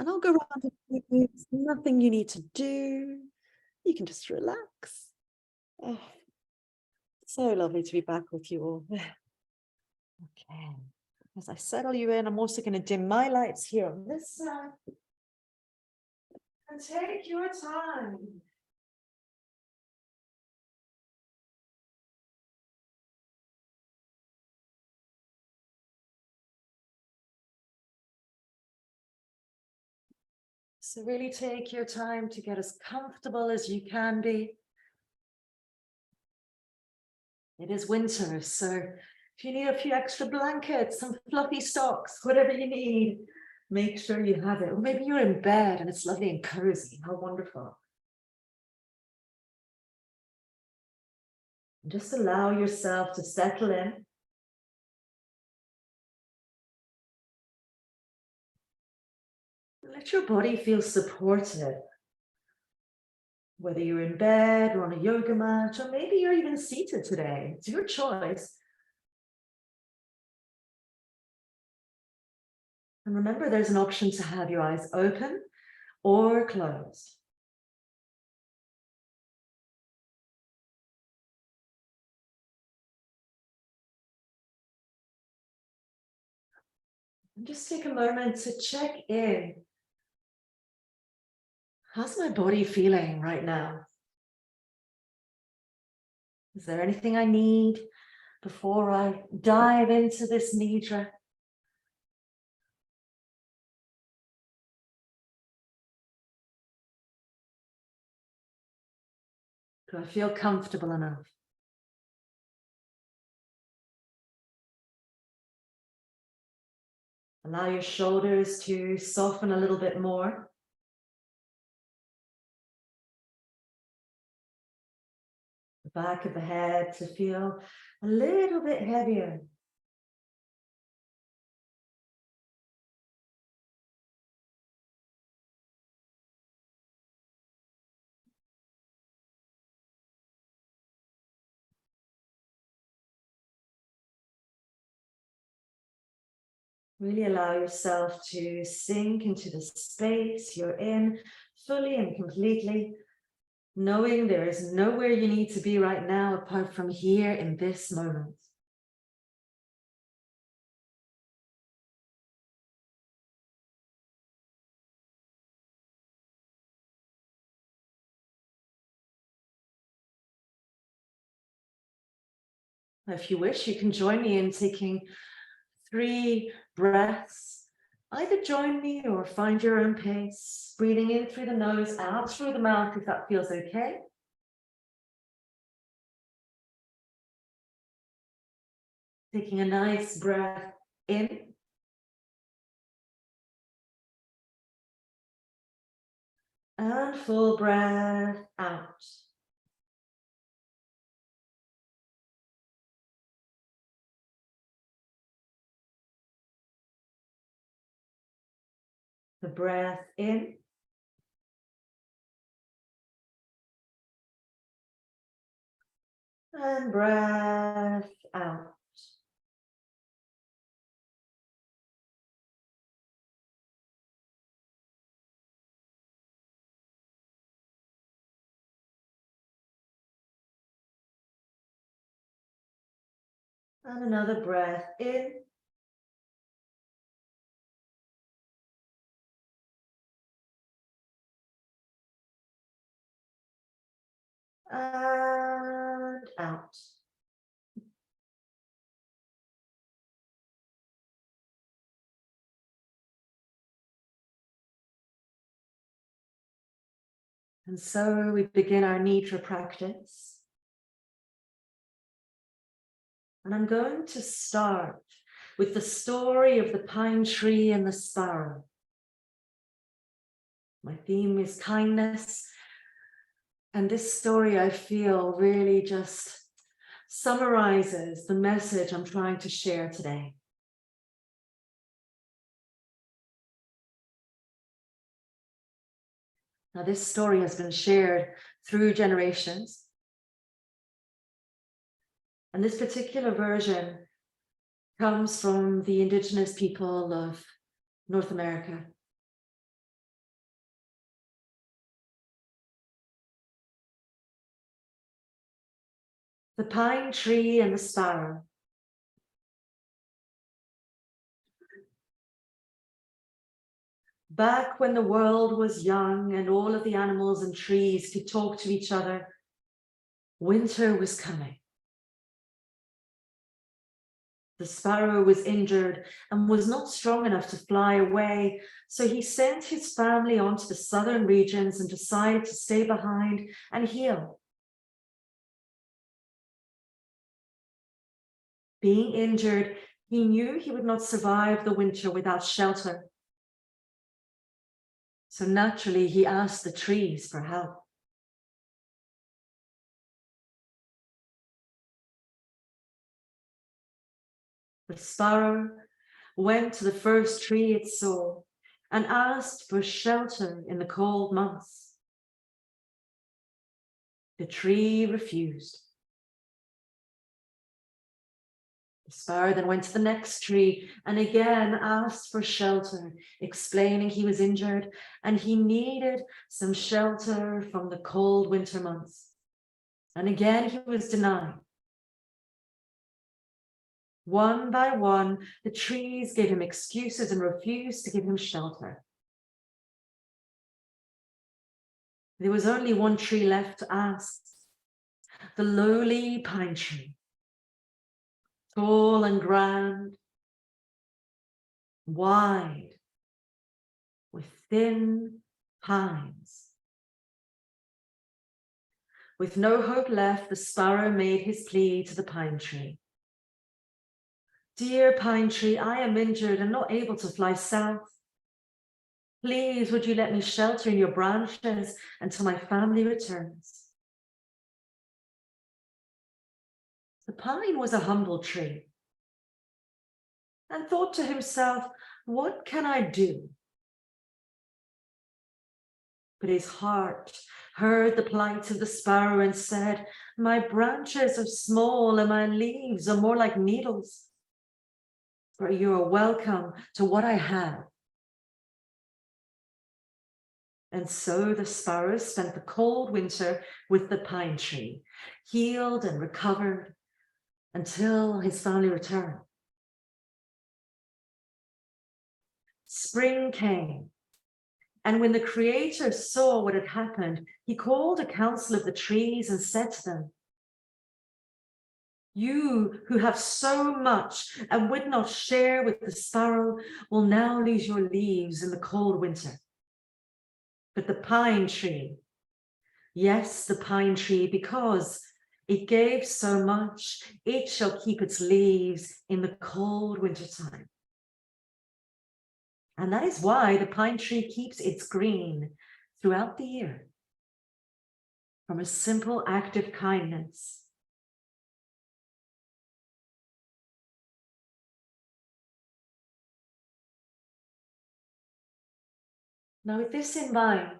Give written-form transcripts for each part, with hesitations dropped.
And I'll go around with you. There's nothing you need to do. You can just relax. Oh, so lovely to be back with you all. Okay. As I settle you in, I'm also going to dim my lights here on this side. And take your time. So really take your time to get as comfortable as you can be. It is winter, so if you need a few extra blankets, some fluffy socks, whatever you need, make sure you have it. Or maybe you're in bed and it's lovely and cozy. How wonderful. And just allow yourself to settle in. Let your body feel supported. Whether you're in bed or on a yoga mat, or maybe you're even seated today. It's your choice. And remember, there's an option to have your eyes open or closed. And just take a moment to check in. How's my body feeling right now? Is there anything I need before I dive into this nidra? Do I feel comfortable enough? Allow your shoulders to soften a little bit more. The back of the head to feel a little bit heavier. Really allow yourself to sink into the space you're in fully and completely, knowing there is nowhere you need to be right now apart from here in this moment. If you wish, you can join me in taking 3 breaths. Either join me or find your own pace. Breathing in through the nose, out through the mouth if that feels okay. Taking a nice breath in. And full breath out. The breath in. And breath out. And another breath in. And out. And so we begin our nidra practice. And I'm going to start with the story of the pine tree and the sparrow. My theme is kindness. And this story, I feel, really just summarizes the message I'm trying to share today. Now, this story has been shared through generations. And this particular version comes from the indigenous people of North America. The pine tree and the sparrow. Back when the world was young and all of the animals and trees could talk to each other, winter was coming. The sparrow was injured and was not strong enough to fly away, so he sent his family on to the southern regions and decided to stay behind and heal. Being injured, he knew he would not survive the winter without shelter. So naturally, he asked the trees for help. The sparrow went to the first tree it saw and asked for shelter in the cold months. The tree refused. The sparrow then went to the next tree and again asked for shelter, explaining he was injured and he needed some shelter from the cold winter months. And again he was denied. One by one, the trees gave him excuses and refused to give him shelter. There was only one tree left to ask, the lowly pine tree, tall and grand, wide, with thin pines. With no hope left, the sparrow made his plea to the pine tree. Dear pine tree, I am injured and not able to fly south. Please, would you let me shelter in your branches until my family returns? The pine was a humble tree and thought to himself, what can I do? But his heart heard the plight of the sparrow and said, my branches are small and my leaves are more like needles. But you are welcome to what I have. And so the sparrow spent the cold winter with the pine tree, healed and recovered until his family returned. Spring came, and when the Creator saw what had happened, he called a council of the trees and said to them, you who have so much and would not share with the sparrow will now lose your leaves in the cold winter. But the pine tree, yes, the pine tree, because it gave so much, it shall keep its leaves in the cold winter time. And that is why the pine tree keeps its green throughout the year, from a simple act of kindness. Now, with this in mind,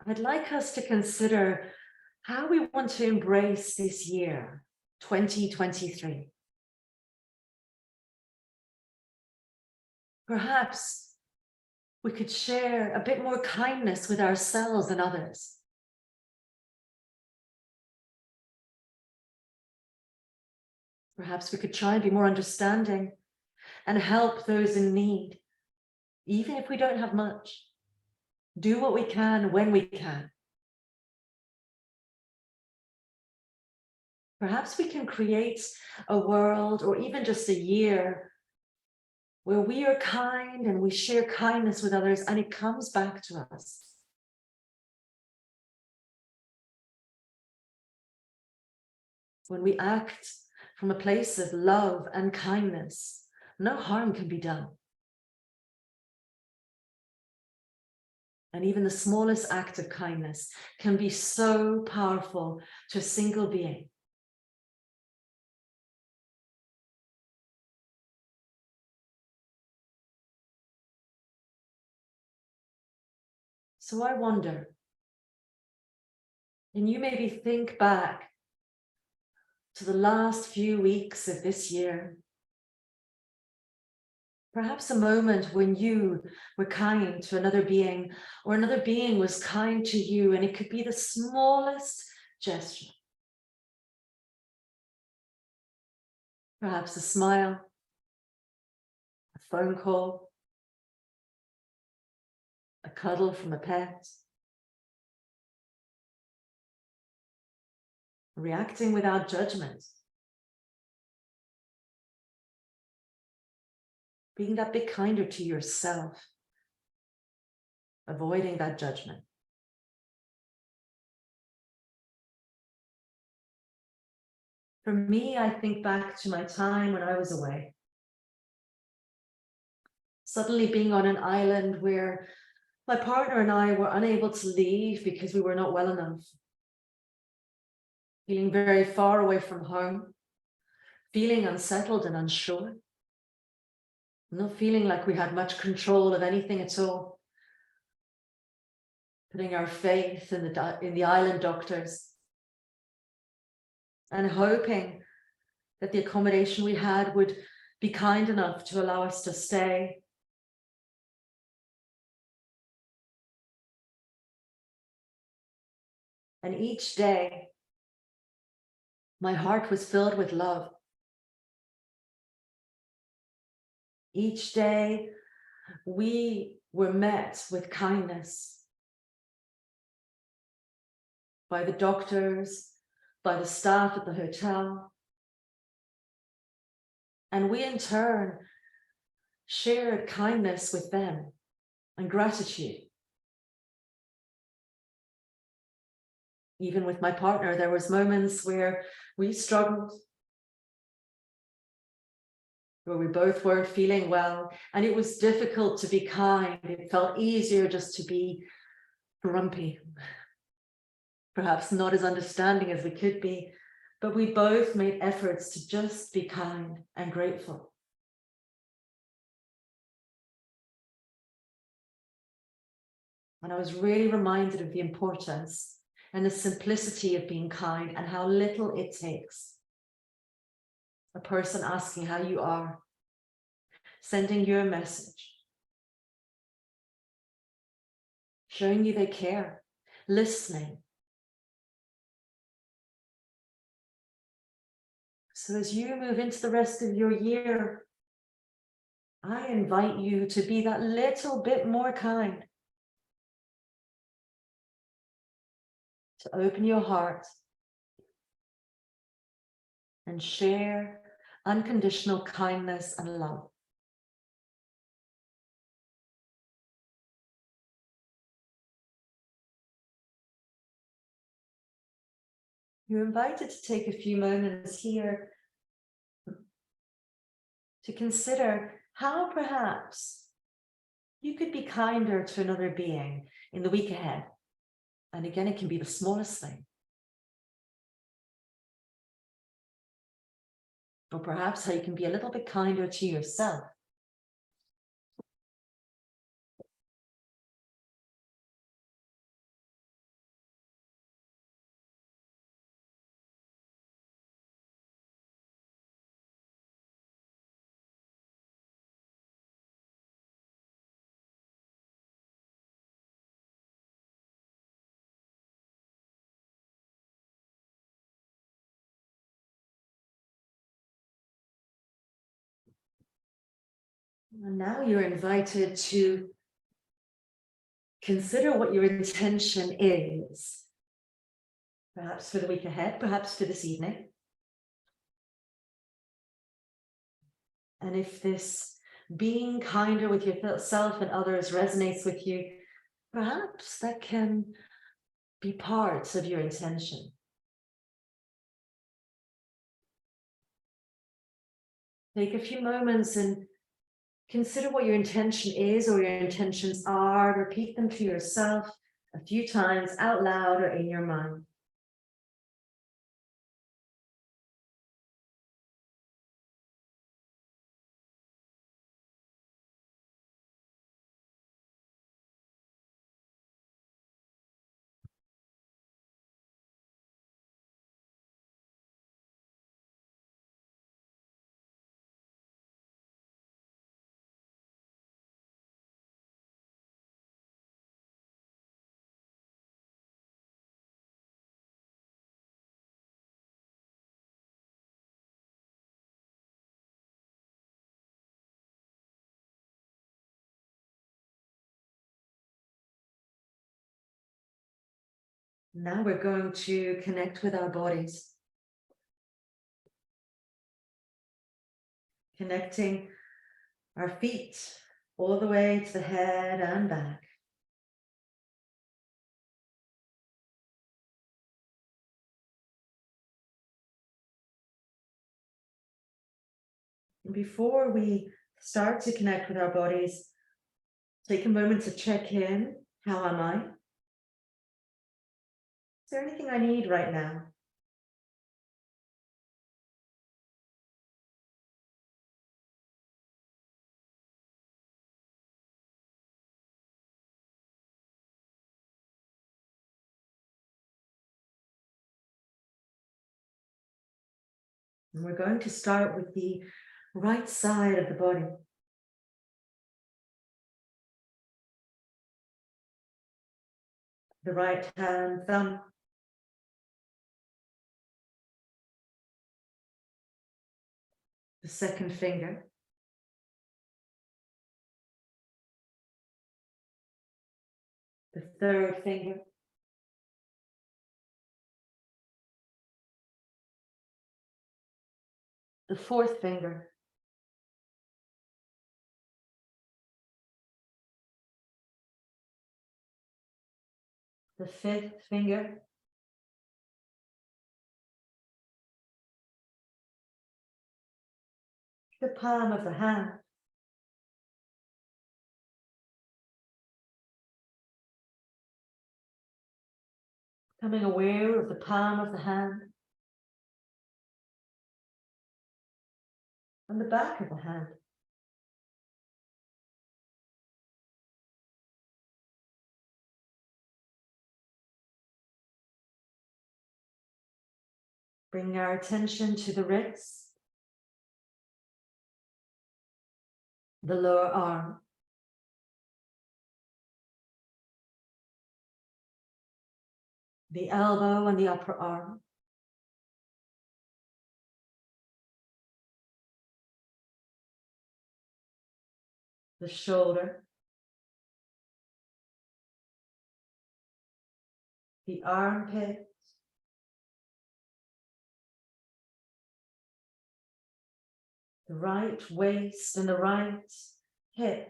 I'd like us to consider how we want to embrace this year, 2023. Perhaps we could share a bit more kindness with ourselves and others. Perhaps we could try and be more understanding and help those in need, even if we don't have much. Do what we can when we can. Perhaps we can create a world or even just a year where we are kind and we share kindness with others and it comes back to us. When we act from a place of love and kindness, no harm can be done. And even the smallest act of kindness can be so powerful to a single being. So I wonder, and you maybe think back to the last few weeks of this year, perhaps a moment when you were kind to another being or another being was kind to you, and it could be the smallest gesture. Perhaps a smile, a phone call, a cuddle from a pet. Reacting without judgment. Being that bit kinder to yourself. Avoiding that judgment. For me, I think back to my time when I was away. Suddenly being on an island where my partner and I were unable to leave because we were not well enough. Feeling very far away from home. Feeling unsettled and unsure. Not feeling like we had much control of anything at all. Putting our faith in the island doctors. And hoping that the accommodation we had would be kind enough to allow us to stay. And each day, my heart was filled with love. Each day, we were met with kindness by the doctors, by the staff at the hotel. And we in turn shared kindness with them and gratitude. Even with my partner, there was moments where we struggled, where we both weren't feeling well, and it was difficult to be kind. It felt easier just to be grumpy, perhaps not as understanding as we could be, but we both made efforts to just be kind and grateful. And I was really reminded of the importance and the simplicity of being kind and how little it takes. A person asking how you are, sending you a message, showing you they care, listening. So as you move into the rest of your year, I invite you to be that little bit more kind. To open your heart and share unconditional kindness and love. You're invited to take a few moments here to consider how perhaps you could be kinder to another being in the week ahead. And again, it can be the smallest thing. Or perhaps how you can be a little bit kinder to yourself. And now you're invited to consider what your intention is. Perhaps for the week ahead, perhaps for this evening. And if this being kinder with yourself and others resonates with you, perhaps that can be part of your intention. Take a few moments and consider what your intention is or your intentions are. Repeat them to yourself a few times out loud or in your mind. Now we're going to connect with our bodies. Connecting our feet all the way to the head and back. And before we start to connect with our bodies, take a moment to check in. How am I? Is there anything I need right now? And we're going to start with the right side of the body. The right hand thumb. The second finger. The third finger. The fourth finger. The fifth finger. The palm of the hand. Becoming aware of the palm of the hand and the back of the hand. Bring our attention to the wrist, the lower arm, the elbow and the upper arm, the shoulder, the armpit, the right waist and the right hip,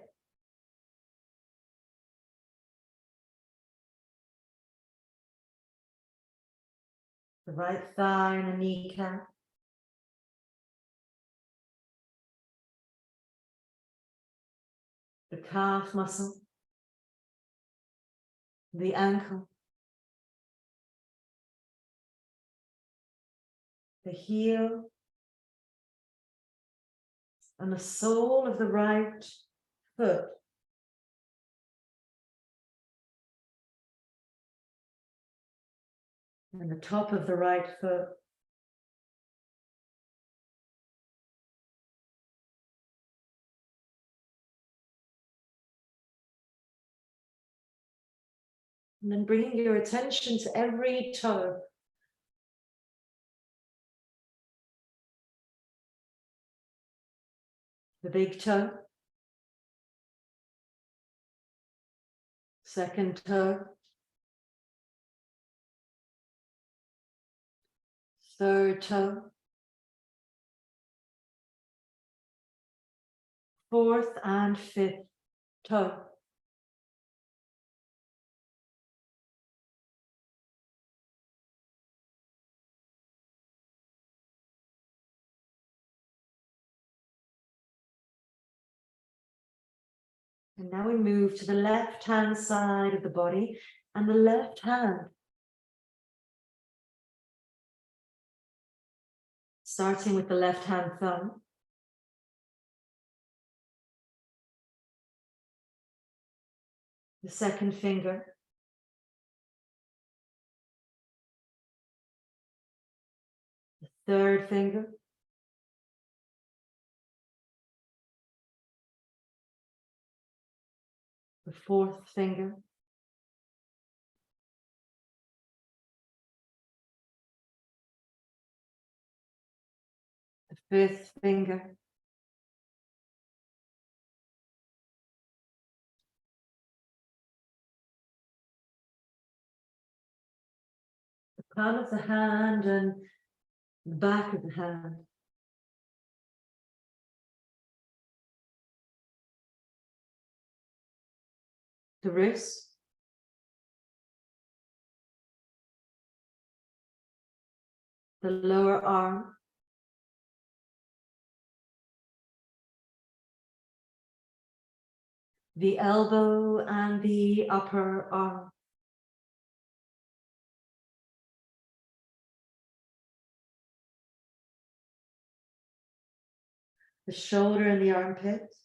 the right thigh and the kneecap, the calf muscle, the ankle, the heel, and the sole of the right foot. And the top of the right foot. And then bringing your attention to every toe. The big toe. Second toe. Third toe. Fourth and fifth toe. And now we move to the left-hand side of the body and the left hand. Starting with the left-hand thumb. The second finger. The third finger. The fourth finger. The fifth finger. palm of the hand and the back of the hand. The wrist. The lower arm. The elbow and the upper arm. The shoulder and the armpit.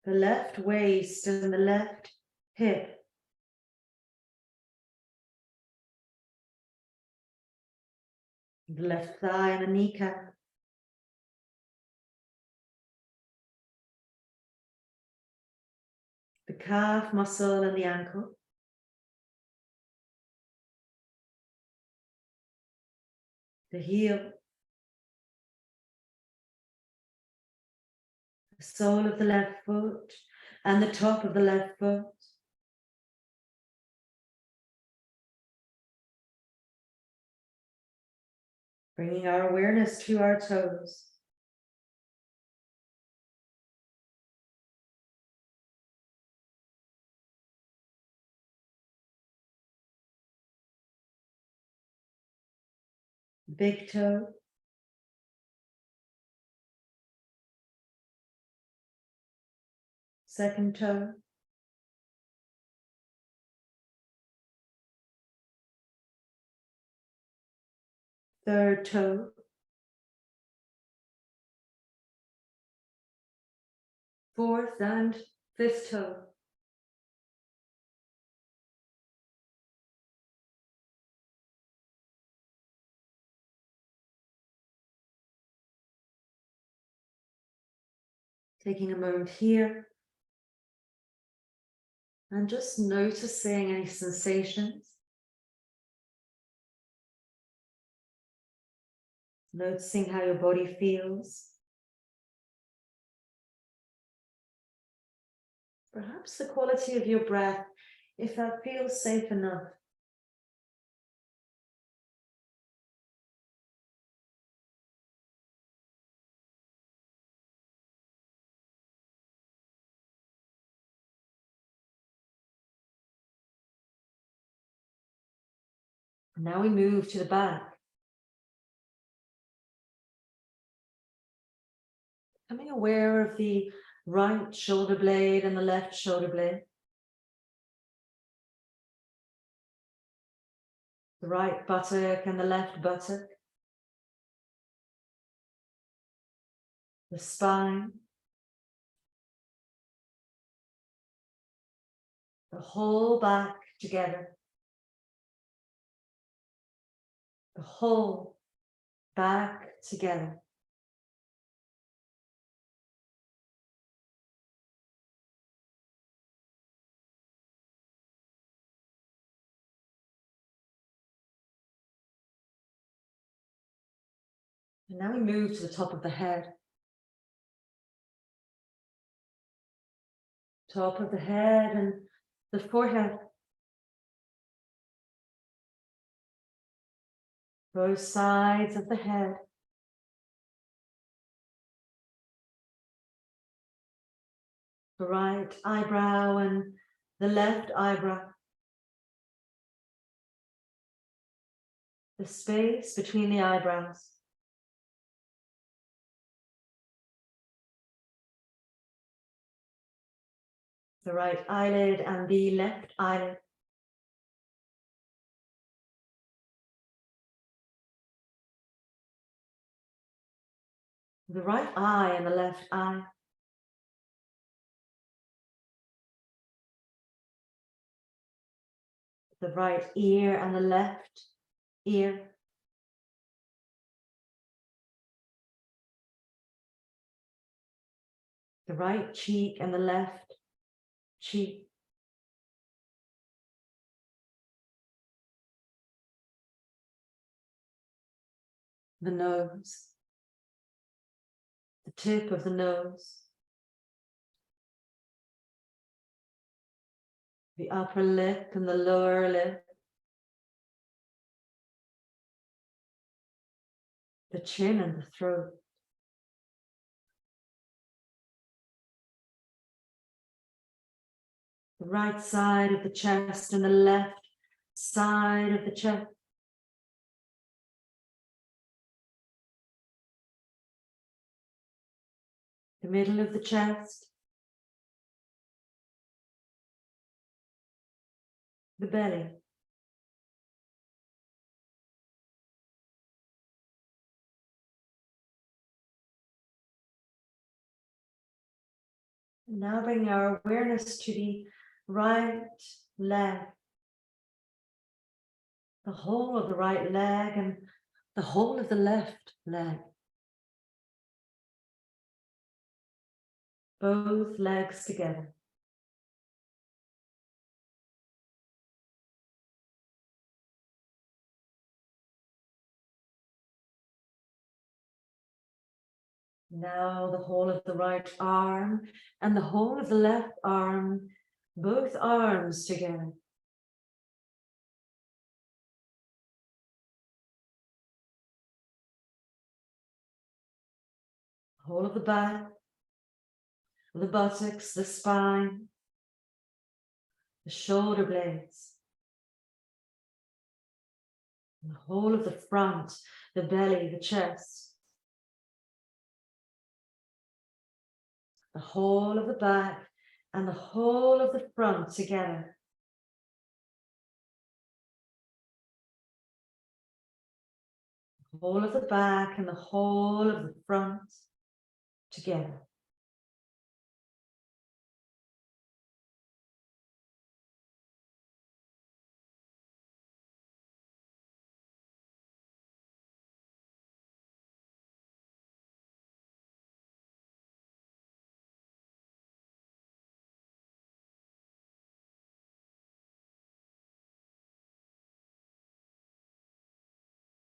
The left waist and the left hip. The left thigh and the kneecap. The calf muscle and the ankle. The heel. The sole of the left foot and the top of the left foot. Bringing our awareness to our toes. Big toe. Second toe. Third toe. Fourth and fifth toe. Taking a moment here and just noticing any sensations. Noticing how your body feels. Perhaps the quality of your breath, if that feels safe enough. Now we move to the back. Becoming aware of the right shoulder blade and the left shoulder blade. The right buttock and the left buttock. The spine. The whole back together. The whole back together. And now we move to the top of the head. Top of the head and the forehead. Both sides of the head. The right eyebrow and the left eyebrow. The space between the eyebrows. The right eyelid and the left eyelid. The right eye and the left eye. The right ear and the left ear. The right cheek and the left cheek. The nose. The tip of the nose. the upper lip and the lower lip, the chin and the throat. The right side of the chest and the left side of the chest. The middle of the chest. The belly. And now bring our awareness to the right leg. The whole of the right leg and the whole of the left leg. Both legs together. Now the whole of the right arm and the whole of the left arm, both arms together. Whole of the back, the buttocks, the spine, the shoulder blades, and the whole of the front, the belly, the chest, the whole of the back and the whole of the front together. The whole of the back and the whole of the front together.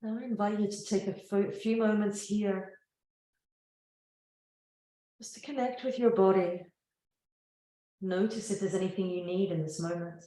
Now I invite you to take a few moments here just to connect with your body. Notice if there's anything you need in this moment.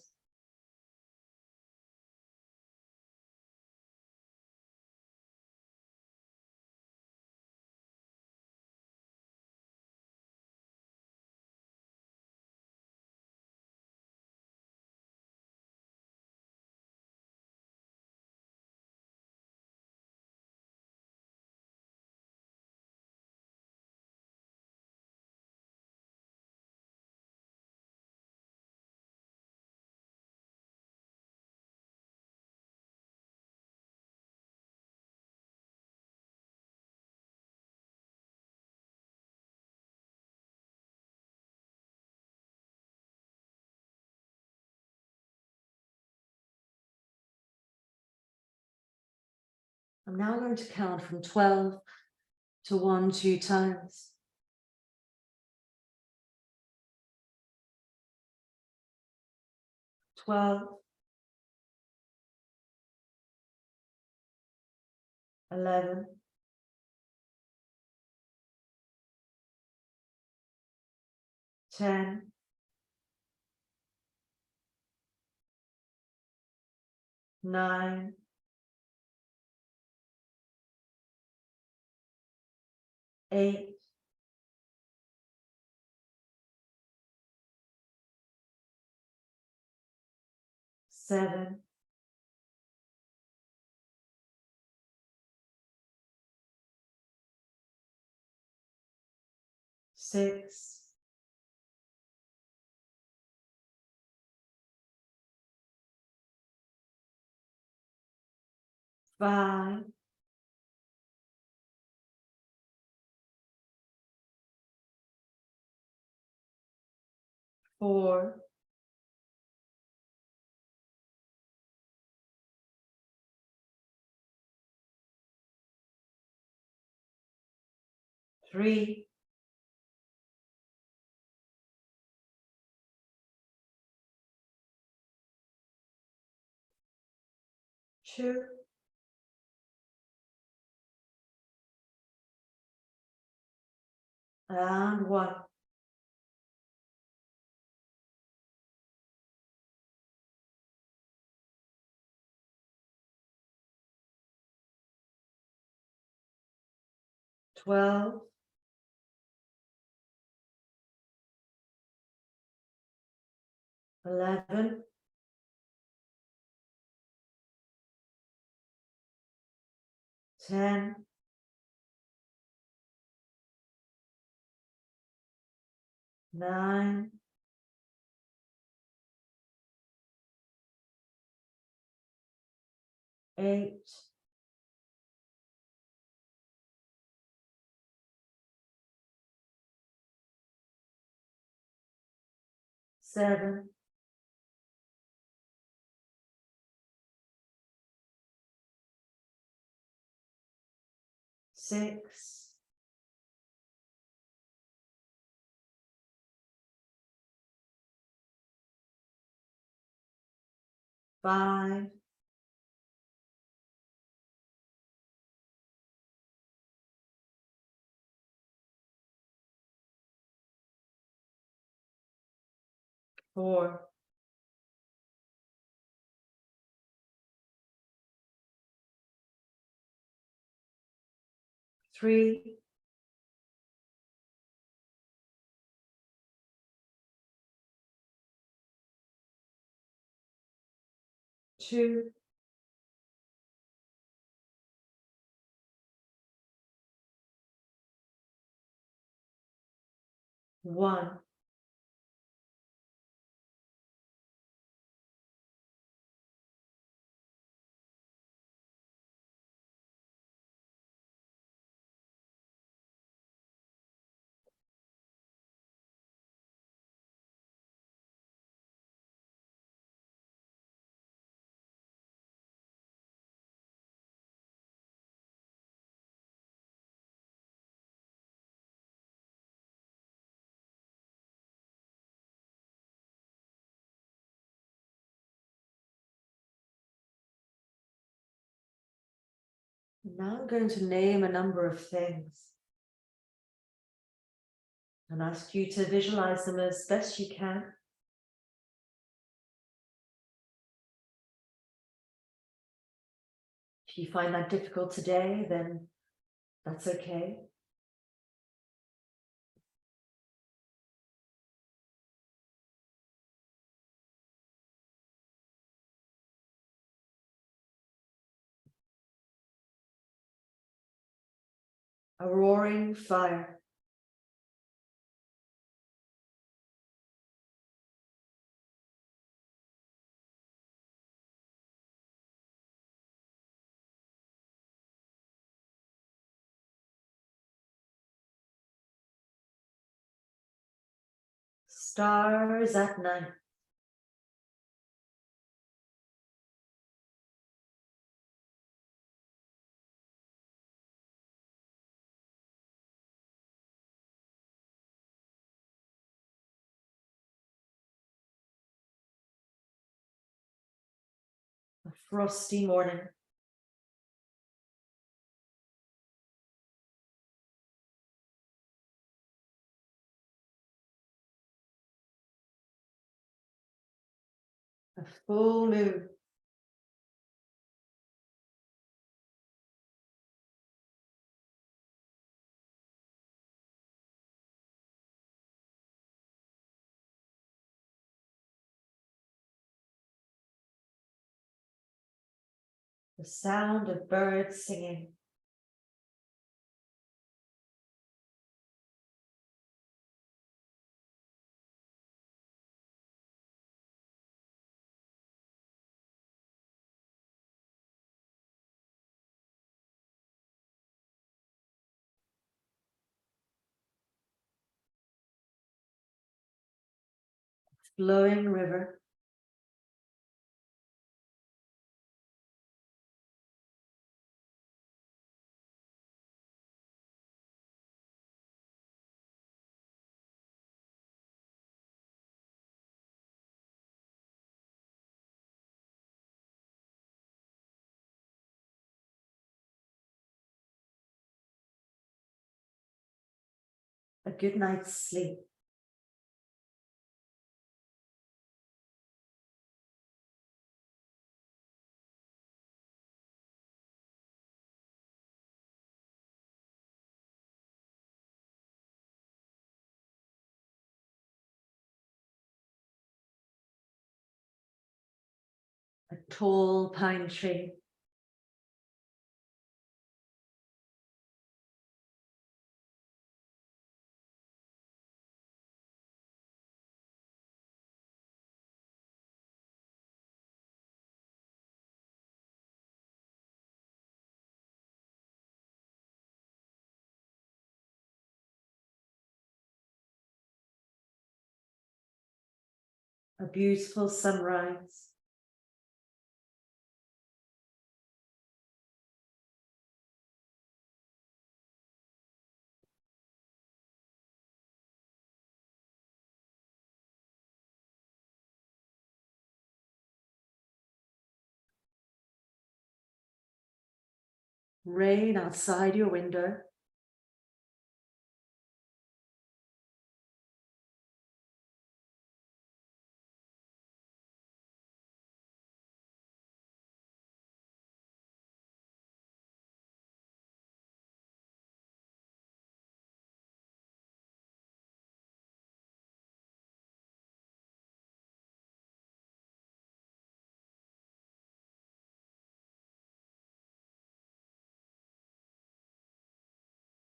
I'm now going to count from 12 to 1, 2 times. 12, 11, 10, 9, 8, 7, 6, 5, 4, 3, 2, and 1. 12, 11, 10, 9, 8, 7, 6, 5, 4, 3, 2, 1. Now I'm going to name a number of things and ask you to visualize them as best you can. If you find that difficult today, then that's okay. A roaring fire. Stars at night. A frosty morning. A full moon. The sound of birds singing. Flowing river. A good night's sleep. tall pine tree. A beautiful sunrise. Rain outside your window.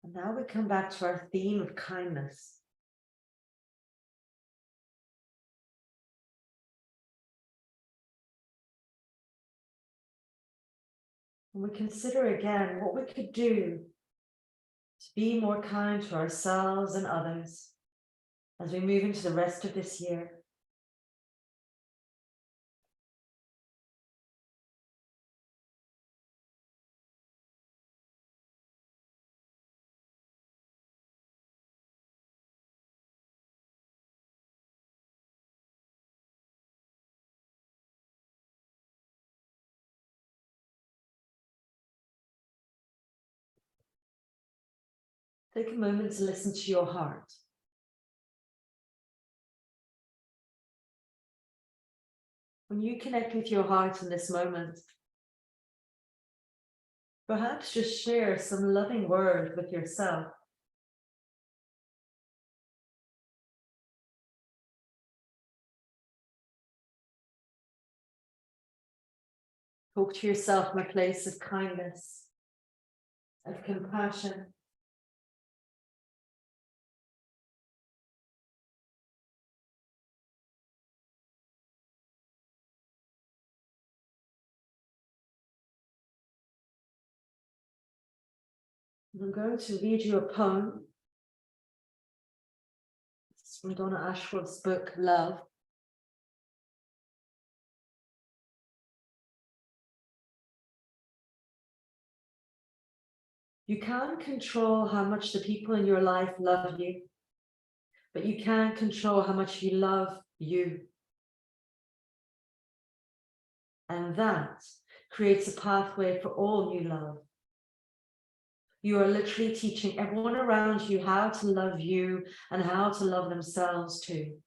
And now we come back to our theme of kindness. And we consider again what we could do to be more kind to ourselves and others as we move into the rest of this year. Take a moment to listen to your heart. When you connect with your heart in this moment, perhaps just share some loving word with yourself. Talk to yourself from a place of kindness, of compassion. I'm going to read you a poem. It's from Donna Ashworth's book, Love. You can't control how much the people in your life love you, but you can control how much you love you. And that creates a pathway for all new love. You are literally teaching everyone around you how to love you and how to love themselves too.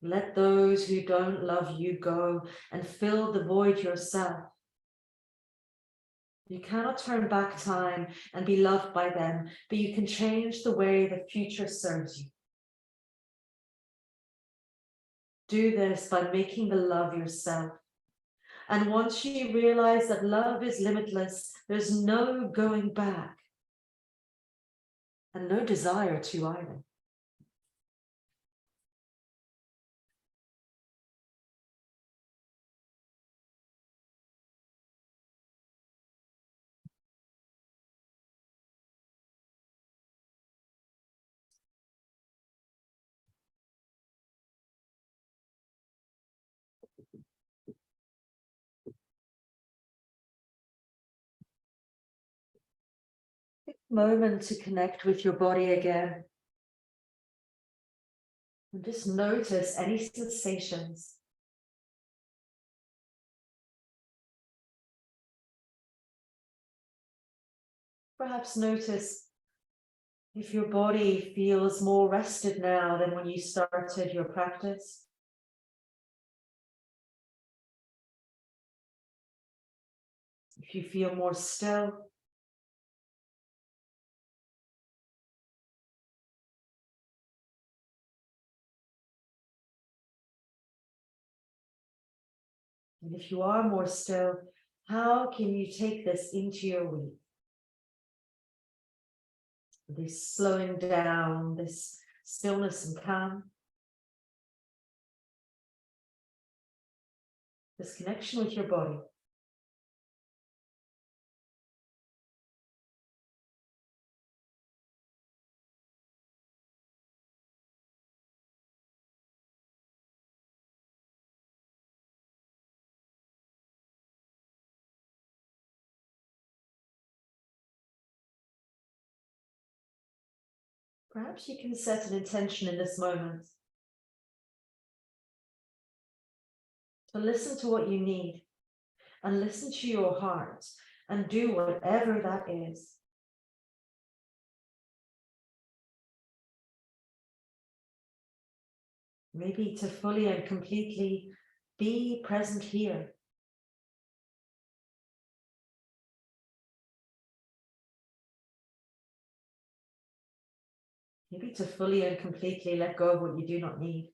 Let those who don't love you go and fill the void yourself. You cannot turn back time and be loved by them, but you can change the way the future serves you. Do this by making the love yourself. And once you realize that love is limitless, there's no going back and no desire to either. Take a moment to connect with your body again. And just notice any sensations. Perhaps notice if your body feels more rested now than when you started your practice. If you feel more still. And if you are more still, how can you take this into your week? This slowing down, this stillness and calm, this connection with your body. Perhaps you can set an intention in this moment to listen to what you need and listen to your heart and do whatever that is. Maybe to fully and completely be present here. Maybe to fully and completely let go of what you do not need.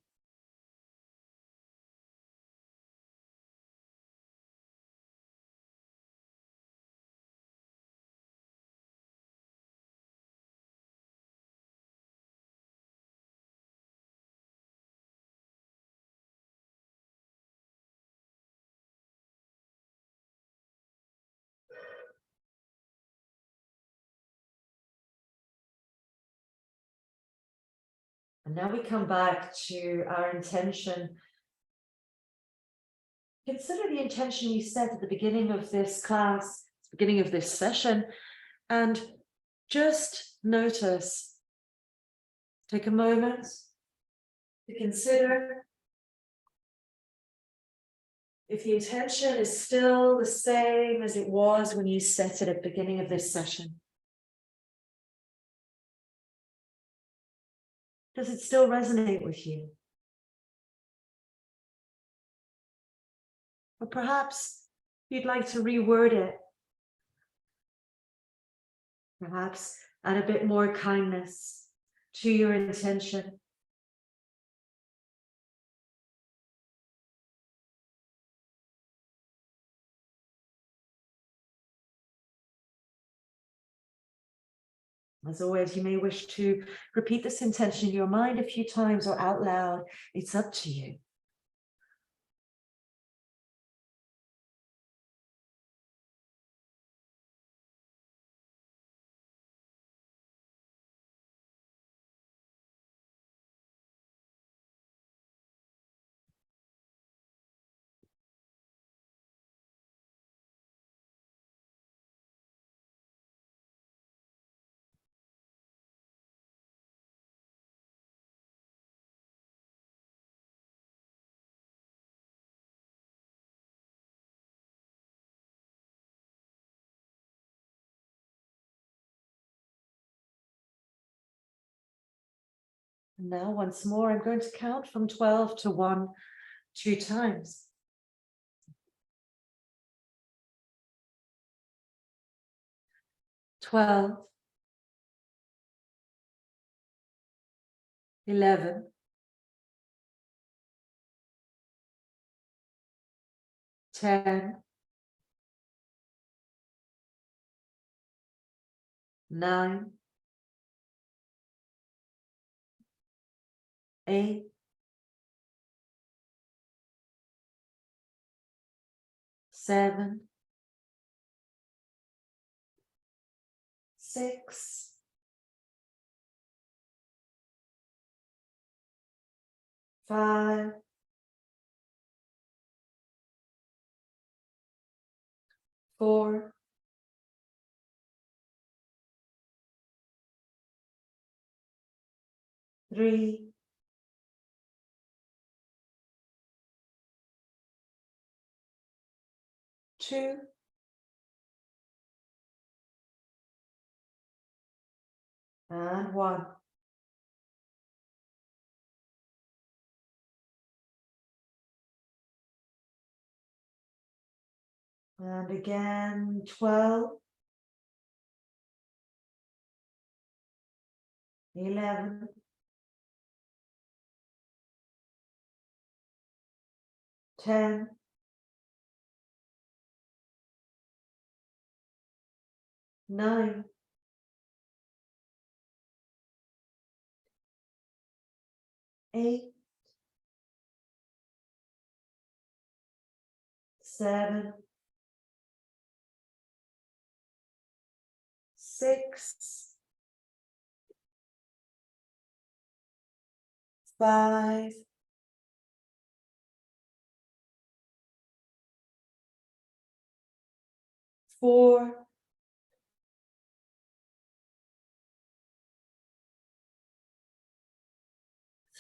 And now we come back to our intention. Consider the intention you set at the beginning of this class, beginning of this session, and just notice, take a moment to consider if the intention is still the same as it was when you set it at the beginning of this session. Does it still resonate with you? Or perhaps you'd like to reword it. Perhaps add a bit more kindness to your intention. As always, you may wish to repeat this intention in your mind a few times or out loud. It's up to you. And now, once more, I'm going to count from 12 to 1, 2 times. 12, 11, 10, 9, 8, 7, 6, 5, 4, 3, 2, and 1. And again, 12, 11, 10, 9, 8, 7, 6, 5, 4,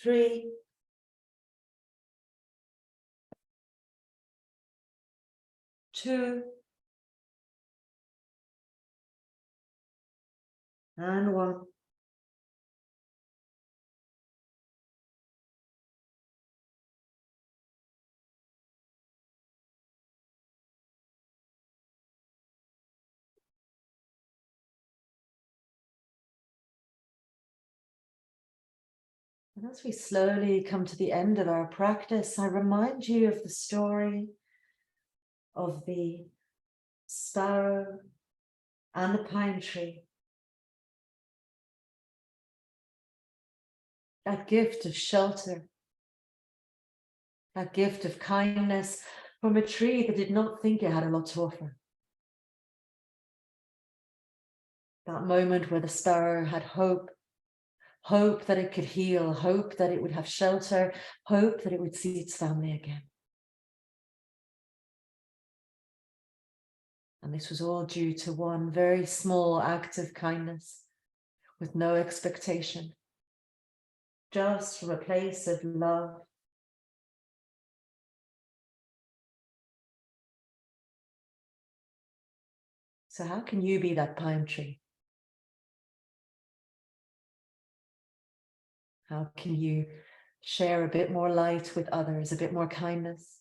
3, 2, and 1. And as we slowly come to the end of our practice, I remind you of the story of the sparrow and the pine tree. That gift of shelter, that gift of kindness from a tree that did not think it had a lot to offer. That moment where the sparrow had hope, hope that it could heal, hope that it would have shelter, hope that it would see its family again. And this was all due to one very small act of kindness with no expectation, just from a place of love. So how can you be that pine tree? How can you share a bit more light with others, a bit more kindness?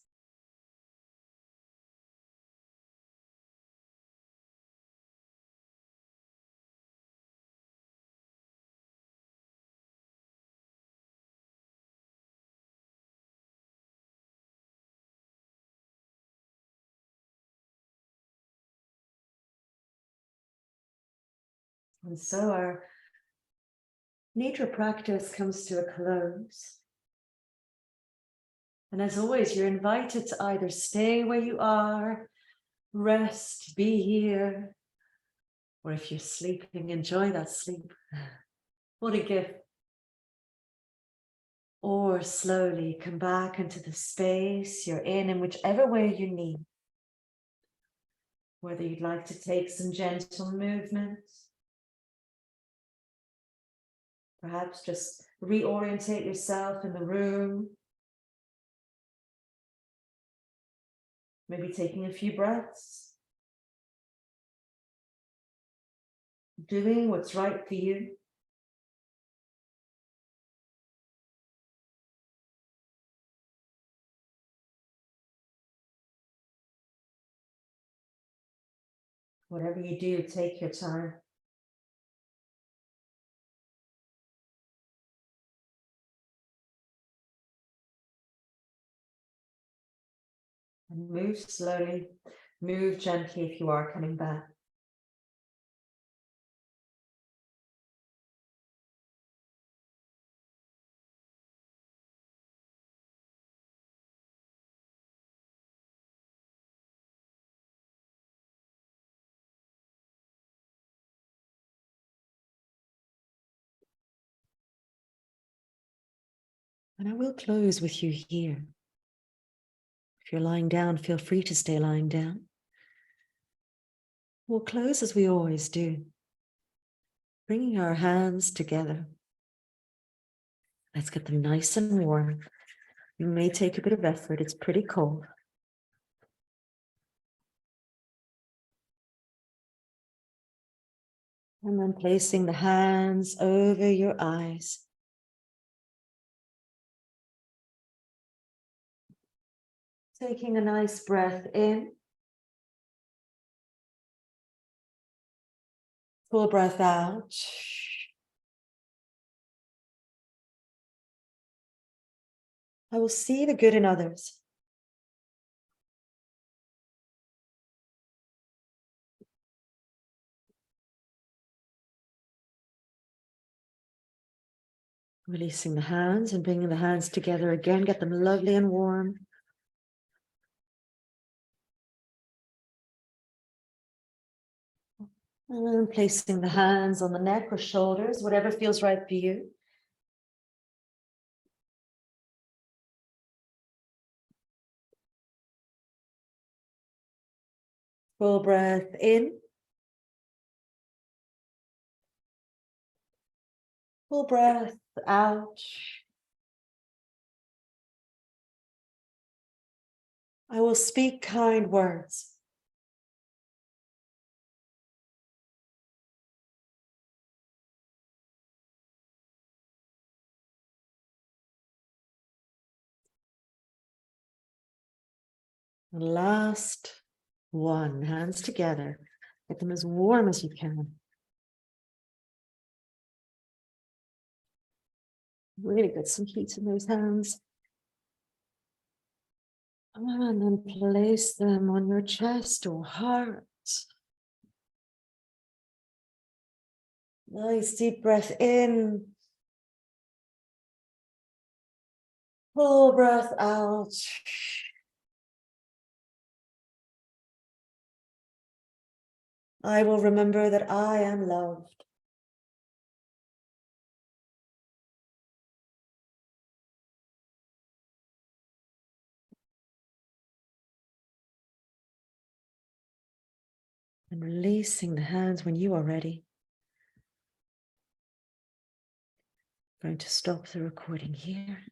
And so our nidra practice comes to a close. And as always, you're invited to either stay where you are, rest, be here, or if you're sleeping, enjoy that sleep. What a gift. Or slowly come back into the space you're in whichever way you need. Whether you'd like to take some gentle movements, perhaps just reorientate yourself in the room, maybe taking a few breaths, doing what's right for you. Whatever you do, take your time. And move slowly, move gently if you are coming back. And I will close with you here. If you're lying down, feel free to stay lying down. We'll close as we always do, bringing our hands together. Let's get them nice and warm. You may take a bit of effort, it's pretty cold. And then placing the hands over your eyes. Taking a nice breath in. Full breath out. I will see the good in others. Releasing the hands and bringing the hands together again. Get them lovely and warm. And placing the hands on the neck or shoulders, whatever feels right for you. Full breath in. Full breath out. I will speak kind words. And last one, hands together. Get them as warm as you can. Really get some heat in those hands. And then place them on your chest or heart. Nice deep breath in. Full breath out. I will remember that I am loved. And releasing the hands when you are ready. I'm going to stop the recording here.